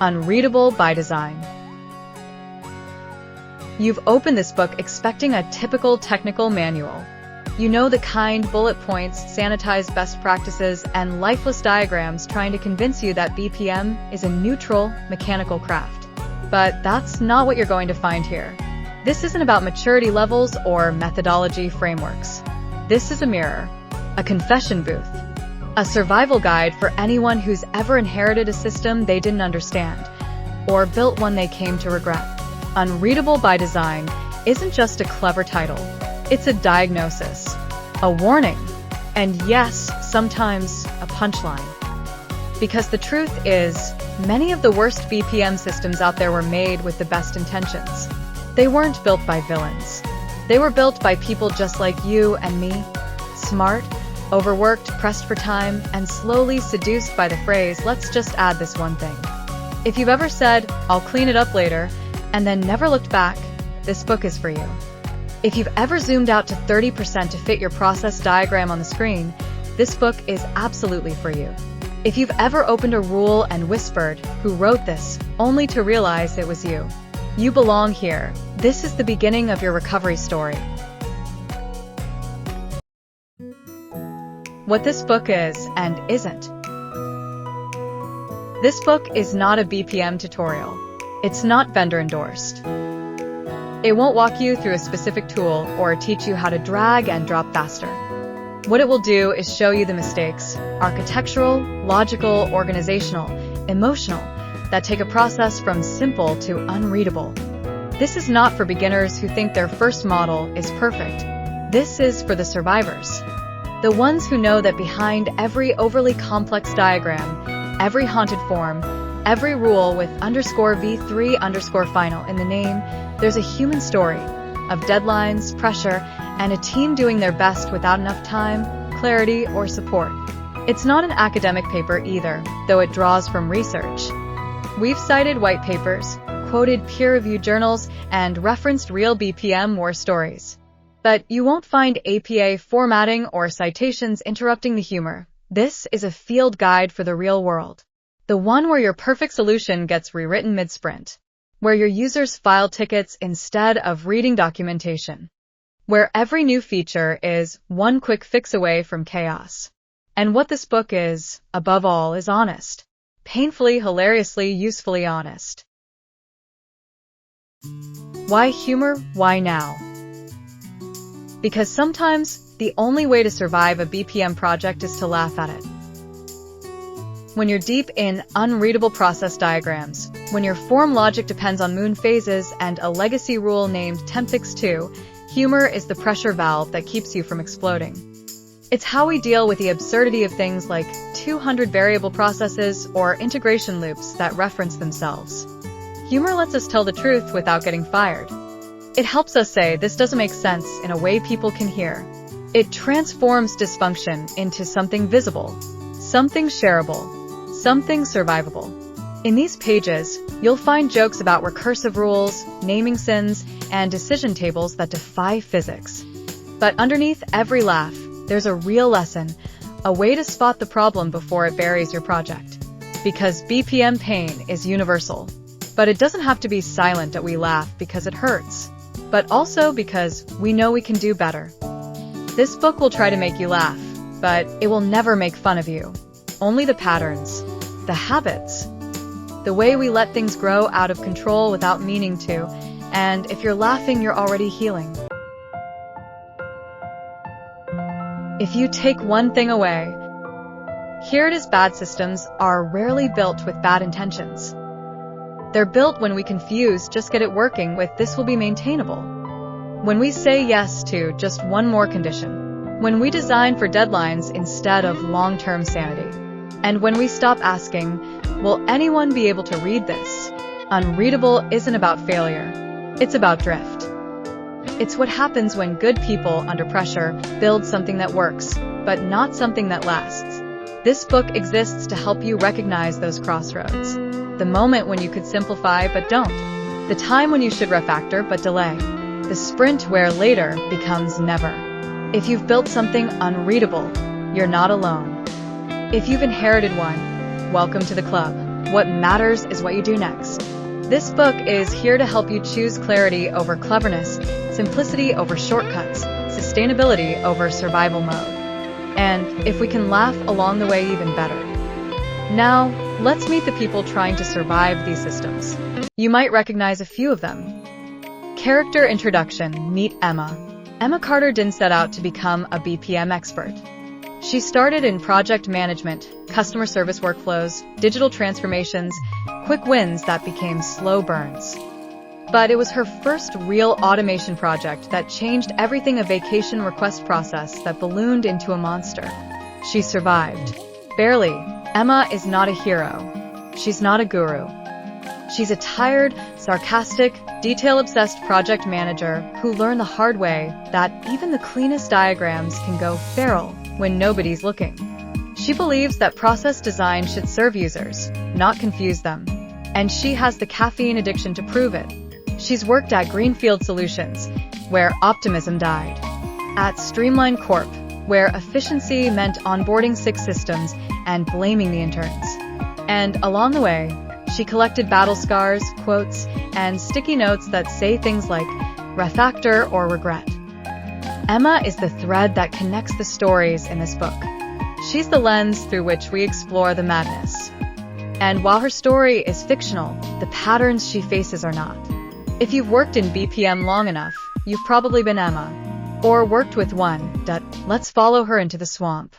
Unreadable by design. You've opened this book expecting a typical technical manual. You know the kind: bullet points, sanitized best practices, and lifeless diagrams trying to convince you that BPM is a neutral, mechanical craft. But that's not what you're going to find here. This isn't about maturity levels or methodology frameworks. This is a mirror, a confession booth, a survival guide for anyone who's ever inherited a system they didn't understand, or built one they came to regret. Unreadable by design isn't just a clever title. It's a diagnosis, a warning, and yes, sometimes a punchline. Because the truth is, many of the worst BPM systems out there were made with the best intentions. They weren't built by villains. They were built by people just like you and me, smart, overworked, pressed for time, and slowly seduced by the phrase, "Let's just add this one thing." If you've ever said, "I'll clean it up later," and then never looked back, this book is for you. If you've ever zoomed out to 30% to fit your process diagram on the screen, this book is absolutely for you. If you've ever opened a rule and whispered, "Who wrote this?" only to realize it was you, you belong here. This is the beginning of your recovery story. What this book is and isn't. This book is not a BPM tutorial. It's not vendor endorsed. It won't walk you through a specific tool or teach you how to drag and drop faster. What it will do is show you the mistakes, architectural, logical, organizational, emotional, that take a process from simple to unreadable. This is not for beginners who think their first model is perfect. This is for the survivors. The ones who know that behind every overly complex diagram, every haunted form, every rule with _V3_final in the name, there's a human story of deadlines, pressure, and a team doing their best without enough time, clarity, or support. It's not an academic paper either, though it draws from research. We've cited white papers, quoted peer-reviewed journals, and referenced real BPM war stories. But you won't find APA formatting or citations interrupting the humor. This is a field guide for the real world. The one where your perfect solution gets rewritten mid-sprint. Where your users file tickets instead of reading documentation. Where every new feature is one quick fix away from chaos. And what this book is, above all, is honest. Painfully, hilariously, usefully honest. Why humor? Why now? Because sometimes the only way to survive a BPM project is to laugh at it. When you're deep in unreadable process diagrams, when your form logic depends on moon phases and a legacy rule named tempfix2, humor is the pressure valve that keeps you from exploding. It's how we deal with the absurdity of things like 200 variable processes or integration loops that reference themselves. Humor lets us tell the truth without getting fired. It helps us say, "This doesn't make sense," in a way people can hear. It transforms dysfunction into something visible, something shareable, something survivable. In these pages, you'll find jokes about recursive rules, naming sins, and decision tables that defy physics. But underneath every laugh, there's a real lesson, a way to spot the problem before it buries your project. Because BPM pain is universal. But it doesn't have to be silent that we laugh because it hurts, but also because we know we can do better. This book will try to make you laugh, but it will never make fun of you. Only the patterns, the habits, the way we let things grow out of control without meaning to, and if you're laughing, you're already healing. If you take one thing away, here it is: bad systems are rarely built with bad intentions. They're built when we confuse "just get it working" with "this will be maintainable." When we say yes to just one more condition. When we design for deadlines instead of long-term sanity. And when we stop asking, "Will anyone be able to read this?" Unreadable isn't about failure. It's about drift. It's what happens when good people under pressure build something that works, but not something that lasts. This book exists to help you recognize those crossroads. The moment when you could simplify but don't. The time when you should refactor but delay. The sprint where later becomes never. If you've built something unreadable, you're not alone. If you've inherited one, welcome to the club. What matters is what you do next. This book is here to help you choose clarity over cleverness, simplicity over shortcuts, sustainability over survival mode. And if we can laugh along the way, even better. Now, let's meet the people trying to survive these systems. You might recognize a few of them. Character introduction. Meet Emma. Emma Carter didn't set out to become a BPM expert. She started in project management, customer service workflows, digital transformations, quick wins that became slow burns. But it was her first real automation project that changed everything, a vacation request process that ballooned into a monster. She survived. Barely. Emma is not a hero. She's not a guru. She's a tired, sarcastic, detail-obsessed project manager who learned the hard way that even the cleanest diagrams can go feral when nobody's looking. She believes that process design should serve users, not confuse them. And she has the caffeine addiction to prove it. She's worked at Greenfield Solutions, where optimism died. At Streamline Corp, where efficiency meant onboarding 6 systems and blaming the interns. And along the way, she collected battle scars, quotes, and sticky notes that say things like refactor or regret. Emma is the thread that connects the stories in this book. She's the lens through which we explore the madness. And while her story is fictional, the patterns she faces are not. If you've worked in BPM long enough, you've probably been Emma. Or worked with one. Let's follow her into the swamp.